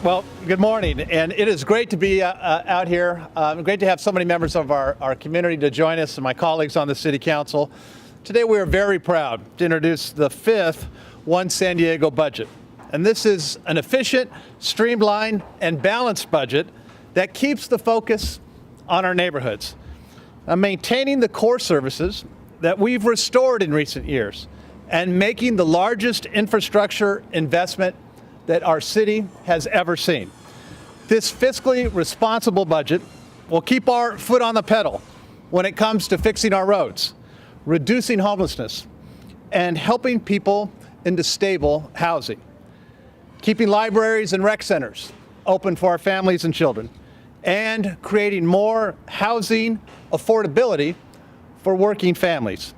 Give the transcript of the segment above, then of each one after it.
Well, good morning, and it is great to be out here. Great to have so many members of our community to join us and my colleagues on the City Council. Today we are very proud to introduce the fifth One San Diego budget. And this is an efficient, streamlined, and balanced budget that keeps the focus on our neighborhoods, maintaining the core services that we've restored in recent years, and making the largest infrastructure investment that our city has ever seen. This fiscally responsible budget will keep our foot on the pedal when it comes to fixing our roads, reducing homelessness, and helping people into stable housing, keeping libraries and rec centers open for our families and children, and creating more housing affordability for working families.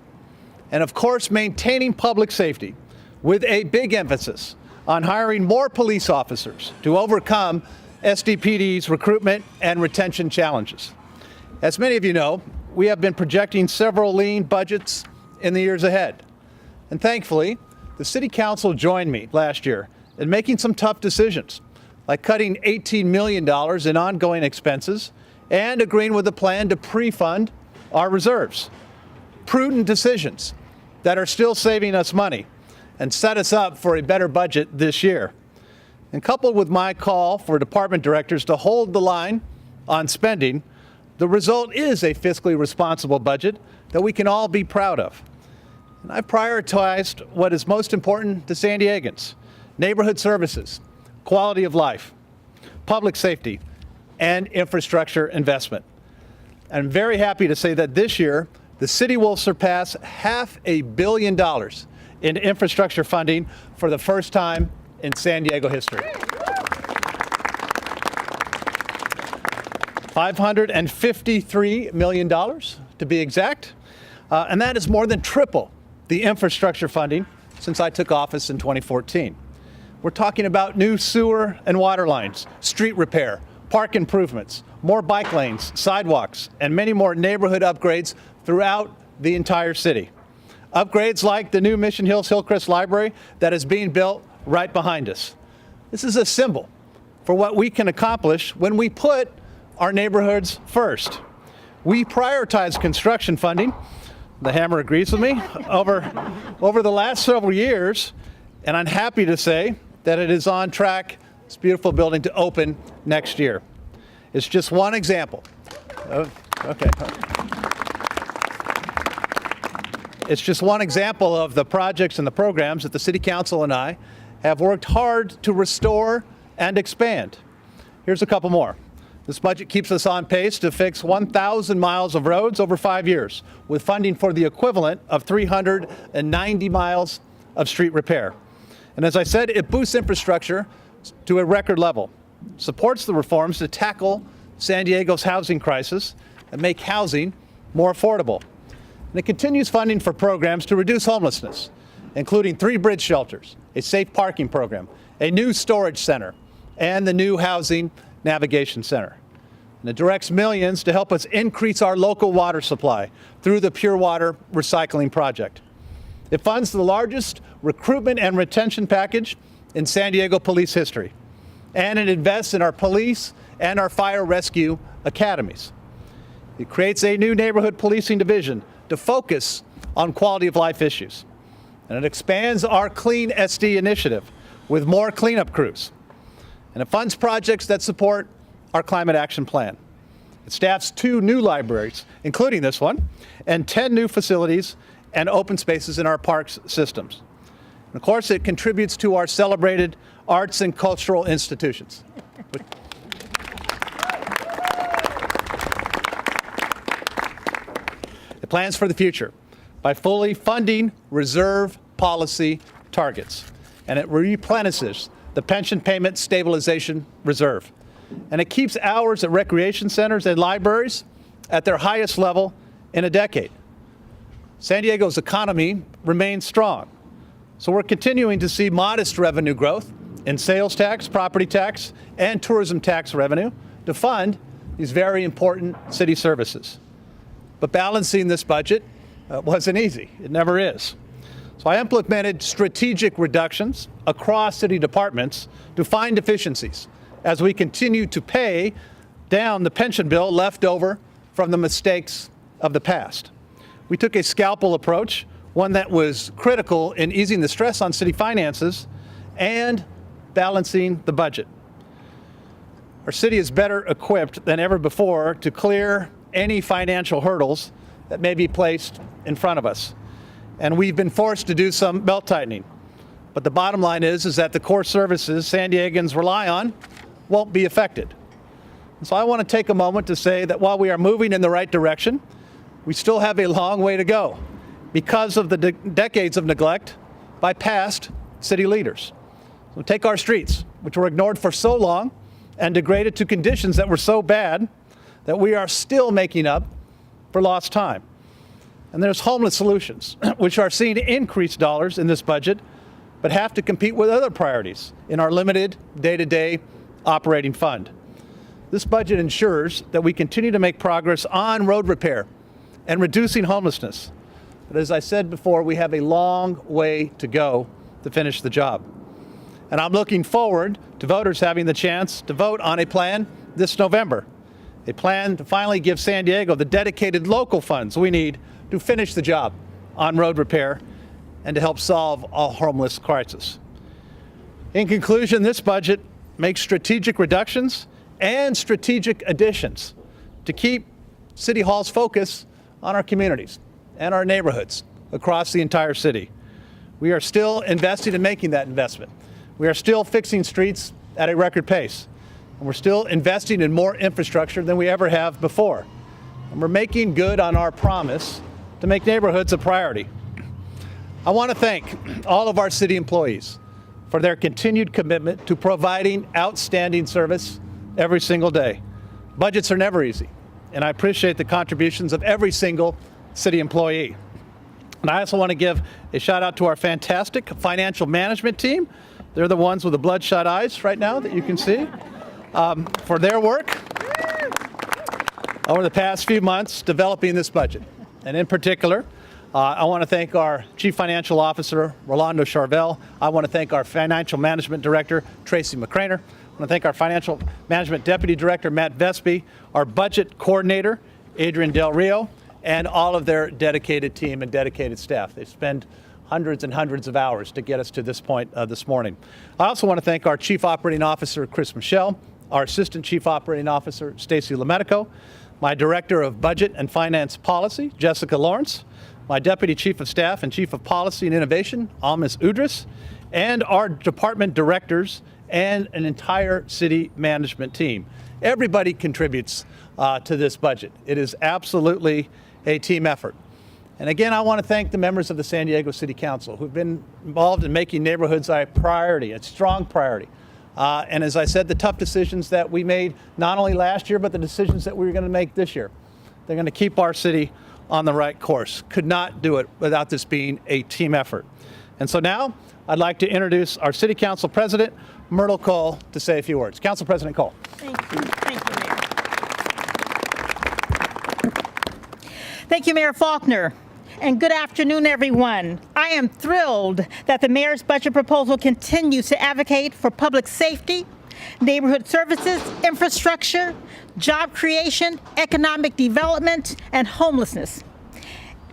And of course, maintaining public safety with a big emphasis on hiring more police officers to overcome SDPD's recruitment and retention challenges. As many of you know, we have been projecting several lean budgets in the years ahead. And thankfully, the City Council joined me last year in making some tough decisions, like cutting $18 million in ongoing expenses and agreeing with a plan to pre-fund our reserves. Prudent decisions that are still saving us money and set us up for a better budget this year. And coupled with my call for department directors to hold the line on spending, the result is a fiscally responsible budget that we can all be proud of. And I've prioritized what is most important to San Diegans: neighborhood services, quality of life, public safety, and infrastructure investment. I'm very happy to say that this year, the city will surpass $500 million in infrastructure funding for the first time in San Diego history. $553 million to be exact, and that is more than triple the infrastructure funding since I took office in 2014. We're talking about new sewer and water lines, street repair, park improvements, more bike lanes, sidewalks, and many more neighborhood upgrades throughout the entire city. Upgrades like the new Mission Hills Hillcrest Library that is being built right behind us. This is a symbol for what we can accomplish when we put our neighborhoods first. We prioritize construction funding, the Hammer agrees with me, over the last several years, and I'm happy to say that it is on track, this beautiful building, to open next year. It's just one example. It's just one example of the projects and the programs that the City Council and I have worked hard to restore and expand. Here's a couple more. This budget keeps us on pace to fix 1,000 miles of roads over 5 years, with funding for the equivalent of 390 miles of street repair. And as I said, it boosts infrastructure to a record level, supports the reforms to tackle San Diego's housing crisis and make housing more affordable. And it continues funding for programs to reduce homelessness, including 3 bridge shelters, a safe parking program, a new storage center, and the new Housing Navigation Center. And it directs millions to help us increase our local water supply through the Pure Water Recycling Project. It funds the largest recruitment and retention package in San Diego police history. And it invests in our police and our fire rescue academies. It creates a new neighborhood policing division to focus on quality of life issues. And it expands our Clean SD initiative with more cleanup crews. And it funds projects that support our climate action plan. It staffs 2 new libraries, including this one, and 10 new facilities and open spaces in our parks systems. And of course, it contributes to our celebrated arts and cultural institutions. It plans for the future by fully funding reserve policy targets, and it replenishes the pension payment stabilization reserve. And it keeps hours at recreation centers and libraries at their highest level in a decade. San Diego's economy remains strong, so we're continuing to see modest revenue growth in sales tax, property tax, and tourism tax revenue to fund these very important city services. But balancing this budget wasn't easy. It never is. So I implemented strategic reductions across city departments to find efficiencies as we continue to pay down the pension bill left over from the mistakes of the past. We took a scalpel approach, one that was critical in easing the stress on city finances and balancing the budget. Our city is better equipped than ever before to clear any financial hurdles that may be placed in front of us. And we've been forced to do some belt tightening. But the bottom line is that the core services San Diegans rely on won't be affected. And so I want to take a moment to say that while we are moving in the right direction, we still have a long way to go because of the decades of neglect by past city leaders. So take our streets, which were ignored for so long and degraded to conditions that were so bad that we are still making up for lost time. And there's homeless solutions, which are seeing increased dollars in this budget, but have to compete with other priorities in our limited day-to-day operating fund. This budget ensures that we continue to make progress on road repair and reducing homelessness. But as I said before, we have a long way to go to finish the job. And I'm looking forward to voters having the chance to vote on a plan this November, a plan to finally give San Diego the dedicated local funds we need to finish the job on road repair and to help solve our homeless crisis. In conclusion, this budget makes strategic reductions and strategic additions to keep City Hall's focus on our communities and our neighborhoods across the entire city. We are still investing in making that investment. We are still fixing streets at a record pace. And we're still investing in more infrastructure than we ever have before. And we're making good on our promise to make neighborhoods a priority. I want to thank all of our city employees for their continued commitment to providing outstanding service every single day. Budgets are never easy, and I appreciate the contributions of every single city employee. And I also want to give a shout out to our fantastic financial management team. They're the ones with the bloodshot eyes right now that you can see, for their work over the past few months developing this budget. And in particular, I want to thank our Chief Financial Officer, Rolando Charvel. I want to thank our Financial Management Director, Tracy McCraner. I want to thank our Financial Management Deputy Director, Matt Vespi, our Budget Coordinator, Adrian Del Rio, and all of their dedicated team and dedicated staff. They spend hundreds and hundreds of hours to get us to this point this morning. I also want to thank our Chief Operating Officer, Chris Michelle, our Assistant Chief Operating Officer, Stacy Lemetico, my Director of Budget and Finance Policy, Jessica Lawrence, my Deputy Chief of Staff and Chief of Policy and Innovation, Almis Udris, and our department directors and an entire city management team. Everybody contributes to this budget. It is absolutely a team effort. And again, I want to thank the members of the San Diego City Council who've been involved in making neighborhoods a priority, a strong priority. And as I said, the tough decisions that we made not only last year, but the decisions that we're going to make this year. They're going to keep our city on the right course. Could not do it without this being a team effort. And so now I'd like to introduce our City Council President, Myrtle Cole, to say a few words. Council President Cole. Thank you, Mayor. Thank you, Mayor Faulconer. And good afternoon, everyone. I am thrilled that the mayor's budget proposal continues to advocate for public safety, neighborhood services, infrastructure, job creation, economic development, and homelessness.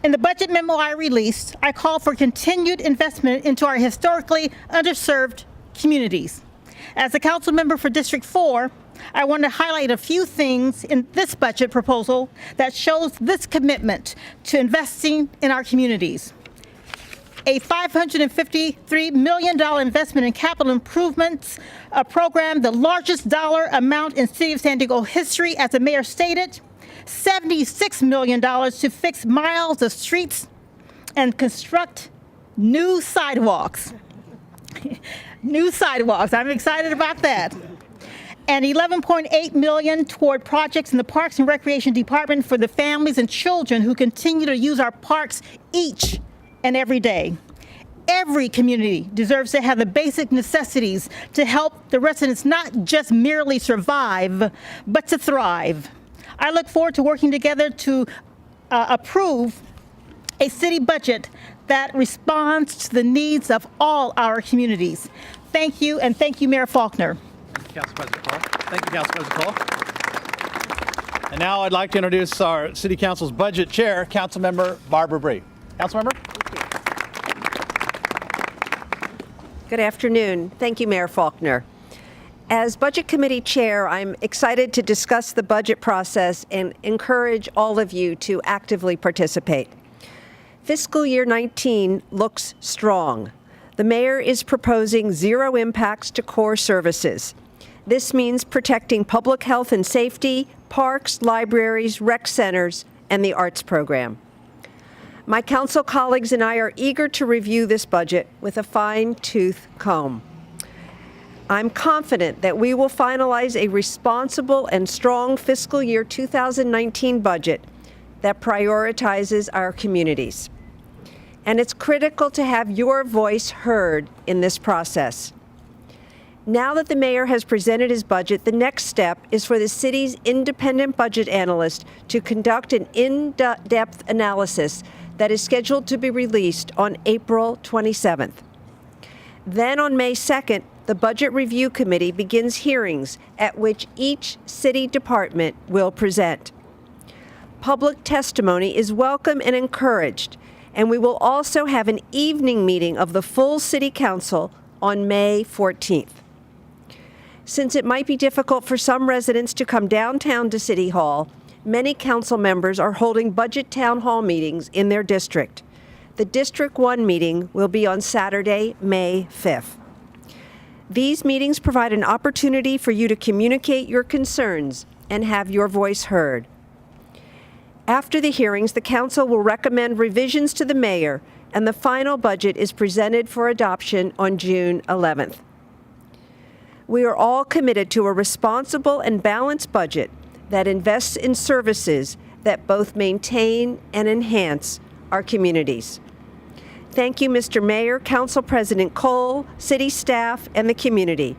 In the budget memo I released, I call for continued investment into our historically underserved communities. As a council member for District 4, I want to highlight a few things in this budget proposal that shows this commitment to investing in our communities. A $553 million investment in capital improvements, a program the largest dollar amount in City of San Diego history, as the mayor stated, $76 million to fix miles of streets and construct new sidewalks. New sidewalks, I'm excited about that. And $11.8 million toward projects in the Parks and Recreation Department for the families and children who continue to use our parks each and every day. Every community deserves to have the basic necessities to help the residents not just merely survive, but to thrive. I look forward to working together to approve a city budget that responds to the needs of all our communities. Thank you, and thank you, Mayor Faulconer. Council President Cole. Thank you, Council President Cole. And now I'd like to introduce our City Council's Budget Chair, Councilmember Barbara Bree. Councilmember? Good afternoon. Thank you, Mayor Faulconer. As Budget Committee Chair, I'm excited to discuss the budget process and encourage all of you to actively participate. Fiscal year 19 looks strong. The Mayor is proposing zero impacts to core services. This means protecting public health and safety, parks, libraries, rec centers, and the arts program. My council colleagues and I are eager to review this budget with a fine-tooth comb. I'm confident that we will finalize a responsible and strong fiscal year 2019 budget that prioritizes our communities. And it's critical to have your voice heard in this process. Now that the Mayor has presented his budget, the next step is for the city's independent budget analyst to conduct an in-depth analysis that is scheduled to be released on April 27th. Then on May 2nd, the Budget Review Committee begins hearings at which each city department will present. Public testimony is welcome and encouraged, and we will also have an evening meeting of the full City Council on May 14th. Since it might be difficult for some residents to come downtown to City Hall, many council members are holding budget town hall meetings in their district. The District 1 meeting will be on Saturday, May 5th. These meetings provide an opportunity for you to communicate your concerns and have your voice heard. After the hearings, the council will recommend revisions to the mayor, and the final budget is presented for adoption on June 11th. We are all committed to a responsible and balanced budget that invests in services that both maintain and enhance our communities. Thank you, Mr. Mayor, Council President Cole, city staff, and the community.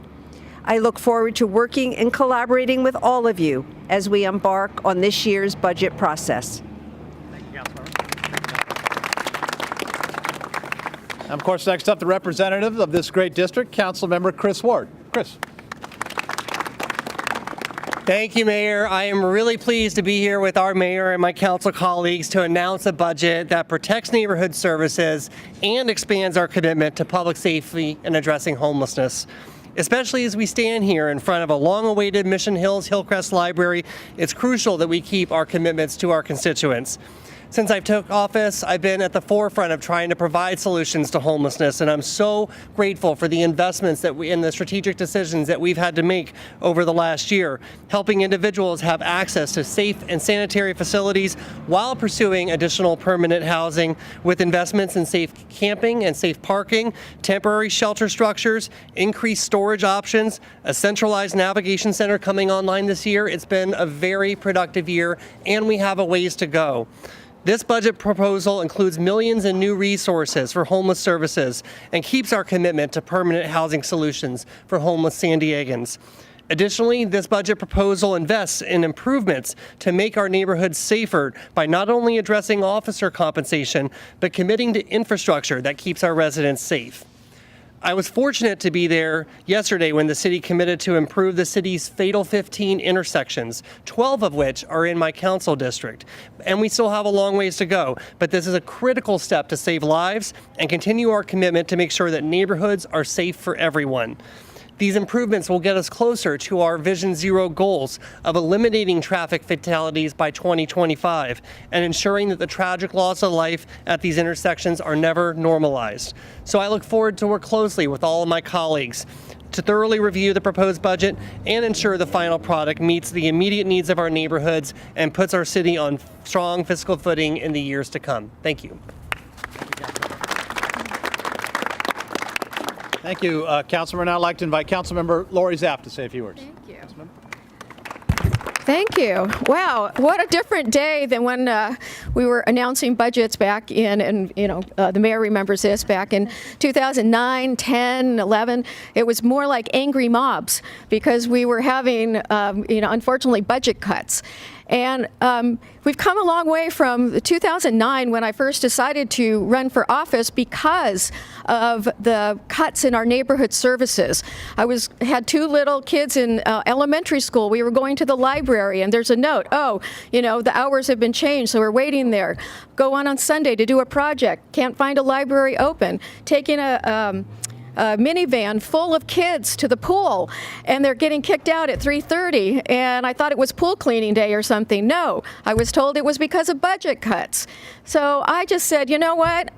I look forward to working and collaborating with all of you as we embark on this year's budget process. Thank you, Councilmember. And of course, next up, the representative of this great district, Councilmember Chris Ward. Chris. Thank you, Mayor. I am really pleased to be here with our mayor and my council colleagues to announce a budget that protects neighborhood services and expands our commitment to public safety and addressing homelessness. Especially as we stand here in front of a long-awaited Mission Hills Hillcrest Library, it's crucial that we keep our commitments to our constituents. Since I took office, I've been at the forefront of trying to provide solutions to homelessness, and I'm so grateful for the investments and the strategic decisions that we've had to make over the last year, helping individuals have access to safe and sanitary facilities while pursuing additional permanent housing with investments in safe camping and safe parking, temporary shelter structures, increased storage options, a centralized navigation center coming online this year. It's been a very productive year, and we have a ways to go. This budget proposal includes millions in new resources for homeless services and keeps our commitment to permanent housing solutions for homeless San Diegans. Additionally, this budget proposal invests in improvements to make our neighborhoods safer by not only addressing officer compensation, but committing to infrastructure that keeps our residents safe. I was fortunate to be there yesterday when the city committed to improve the city's fatal 15 intersections, 12 of which are in my council district. And we still have a long ways to go, but this is a critical step to save lives and continue our commitment to make sure that neighborhoods are safe for everyone. These improvements will get us closer to our Vision Zero goals of eliminating traffic fatalities by 2025 and ensuring that the tragic loss of life at these intersections are never normalized. So I look forward to work closely with all of my colleagues to thoroughly review the proposed budget and ensure the final product meets the immediate needs of our neighborhoods and puts our city on strong fiscal footing in the years to come. Thank you. Thank you, Councilmember. Now I'd like to invite Councilmember Lori Zapf to say a few words. Thank you. Thank you. Wow, what a different day than when we were announcing budgets back in, and the mayor remembers this, back in 2009, 10, 11. It was more like angry mobs because we were having, unfortunately, budget cuts. And we've come a long way from 2009 when I first decided to run for office because of the cuts in our neighborhood services. I had two little kids in elementary school. We were going to the library and there's a note, oh, the hours have been changed, so we're waiting there. Go on Sunday to do a project. Can't find a library open. Taking a minivan full of kids to the pool, and they're getting kicked out at 3:30, and I thought it was pool cleaning day or something. No, I was told it was because of budget cuts. So I just said, you know what?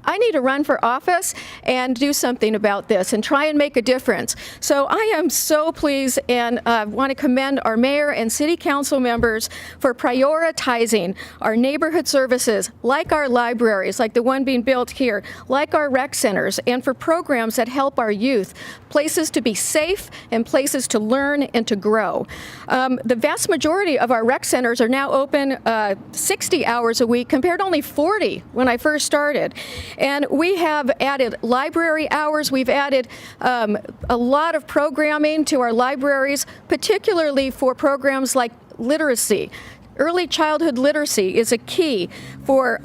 I need to run for office and do something about this and try and make a difference. So I am so pleased and want to commend our mayor and city council members for prioritizing our neighborhood services, like our libraries, like the one being built here, like our rec centers, and for programs that help our youth, places to be safe and places to learn and to grow. The vast majority of our rec centers are now open 60 hours a week compared to only 40 when I first started. And we have added library hours. We've added a lot of programming to our libraries, particularly for programs like literacy. Early childhood literacy is a key for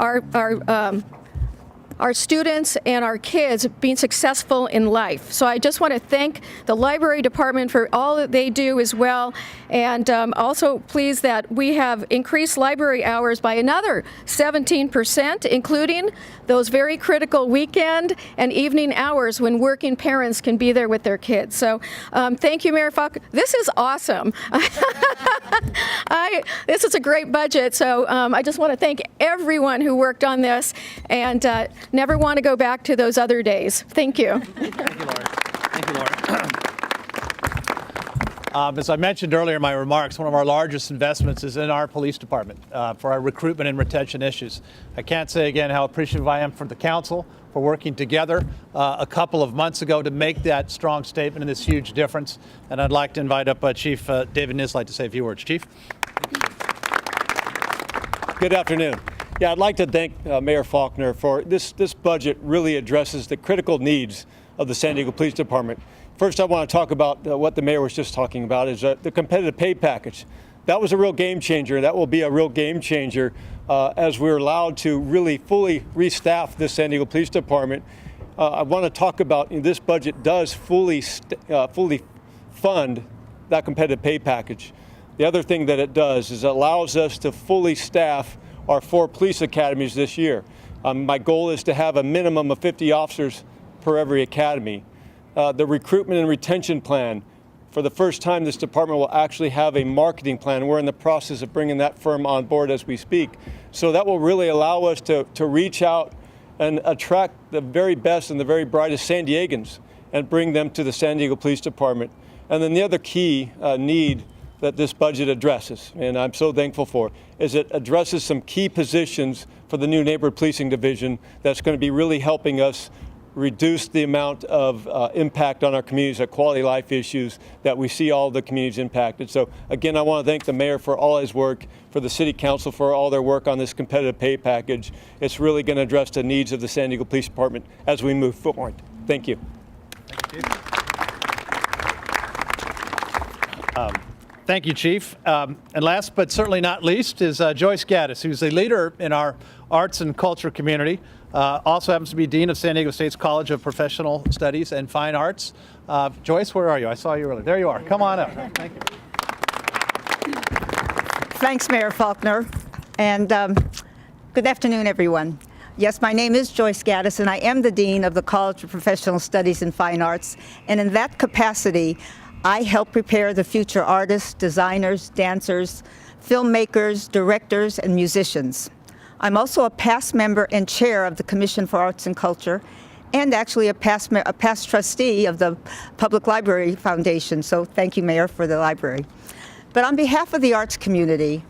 our students and our kids being successful in life. So I just want to thank the library department for all that they do as well. And also pleased that we have increased library hours by another 17%, including those very critical weekend and evening hours when working parents can be there with their kids. So thank you, Mayor Faulconer. This is awesome. This is a great budget. So I just want to thank everyone who worked on this, and never want to go back to those other days. Thank you. Thank you, Laura. Thank you, Laura. As I mentioned earlier in my remarks, one of our largest investments is in our police department for our recruitment and retention issues. I can't say again how appreciative I am for the council for working together a couple of months ago to make that strong statement and this huge difference. And I'd like to invite up Chief David Nisleit to say a few words. Chief. Good afternoon. Yeah, I'd like to thank Mayor Faulconer for this budget really addresses the critical needs of the San Diego Police Department. First, I want to talk about what the mayor was just talking about is the competitive pay package. That was a real game changer. That will be a real game changer as we're allowed to really fully restaff the San Diego Police Department. I want to talk about this budget does fully fund that competitive pay package. The other thing that it does is it allows us to fully staff our 4 police academies this year. My goal is to have a minimum of 50 officers per every academy. The recruitment and retention plan, for the first time this department will actually have a marketing plan. We're in the process of bringing that firm on board as we speak. So that will really allow us to reach out and attract the very best and the very brightest San Diegans and bring them to the San Diego Police Department. And then the other key need that this budget addresses, and I'm so thankful for, is it addresses some key positions for the new neighborhood policing division that's going to be really helping us reduce the amount of impact on our communities, the quality of life issues that we see all the communities impacted. So again, I want to thank the mayor for all his work, for the city council for all their work on this competitive pay package. It's really going to address the needs of the San Diego Police Department as we move forward. Thank you. Thank you, Chief. And last but certainly not least is Joyce Gaddis, who's a leader in our arts and culture community. Also happens to be Dean of San Diego State's College of Professional Studies and Fine Arts. Joyce, where are you? I saw you earlier. There you are. Come on up. Thank you. Thanks, Mayor Faulconer. And good afternoon, everyone. Yes, my name is Joyce Gaddis, and I am the Dean of the College of Professional Studies and Fine Arts. And in that capacity, I help prepare the future artists, designers, dancers, filmmakers, directors, and musicians. I'm also a past member and chair of the Commission for Arts and Culture, and actually a past trustee of the Public Library Foundation. So thank you, Mayor, for the library. But on behalf of the arts community,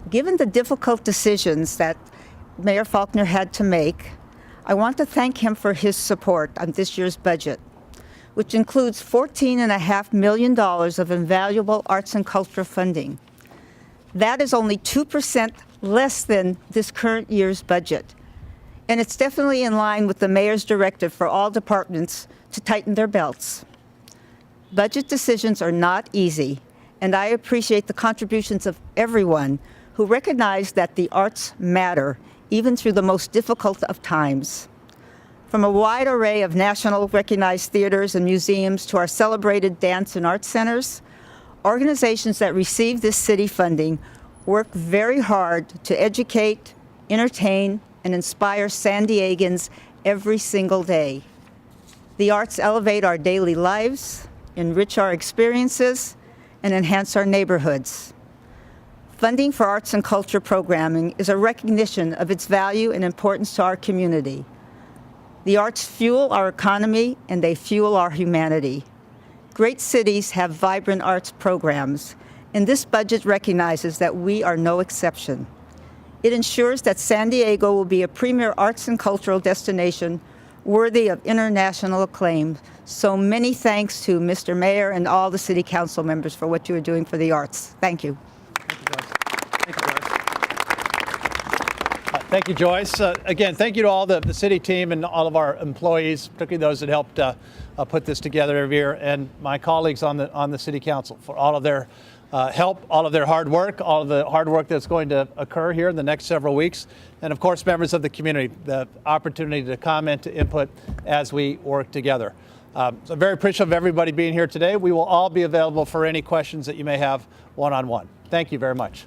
given the difficult decisions that Mayor Faulconer had to make, I want to thank him for his support on this year's budget, which includes $14.5 million of invaluable arts and culture funding. That is only 2% less than this current year's budget. And it's definitely in line with the mayor's directive for all departments to tighten their belts. Budget decisions are not easy, and I appreciate the contributions of everyone who recognize that the arts matter even through the most difficult of times. From a wide array of national recognized theaters and museums to our celebrated dance and art centers, organizations that receive this city funding work very hard to educate, entertain, and inspire San Diegans every single day. The arts elevate our daily lives, enrich our experiences, and enhance our neighborhoods. Funding for arts and culture programming is a recognition of its value and importance to our community. The arts fuel our economy and they fuel our humanity. Great cities have vibrant arts programs, and this budget recognizes that we are no exception. It ensures that San Diego will be a premier arts and cultural destination worthy of international acclaim. So many thanks to Mr. Mayor and all the City Council members for what you are doing for the arts. Thank you. Thank you, Joyce. Again, thank you to all the city team and all of our employees, particularly those that helped put this together every year, and my colleagues on the City Council for all of their help, all of their hard work, all of the hard work that's going to occur here in the next several weeks, and of course, members of the community, the opportunity to comment, to input as we work together. So I'm very appreciative of everybody being here today. We will all be available for any questions that you may have one-on-one. Thank you very much.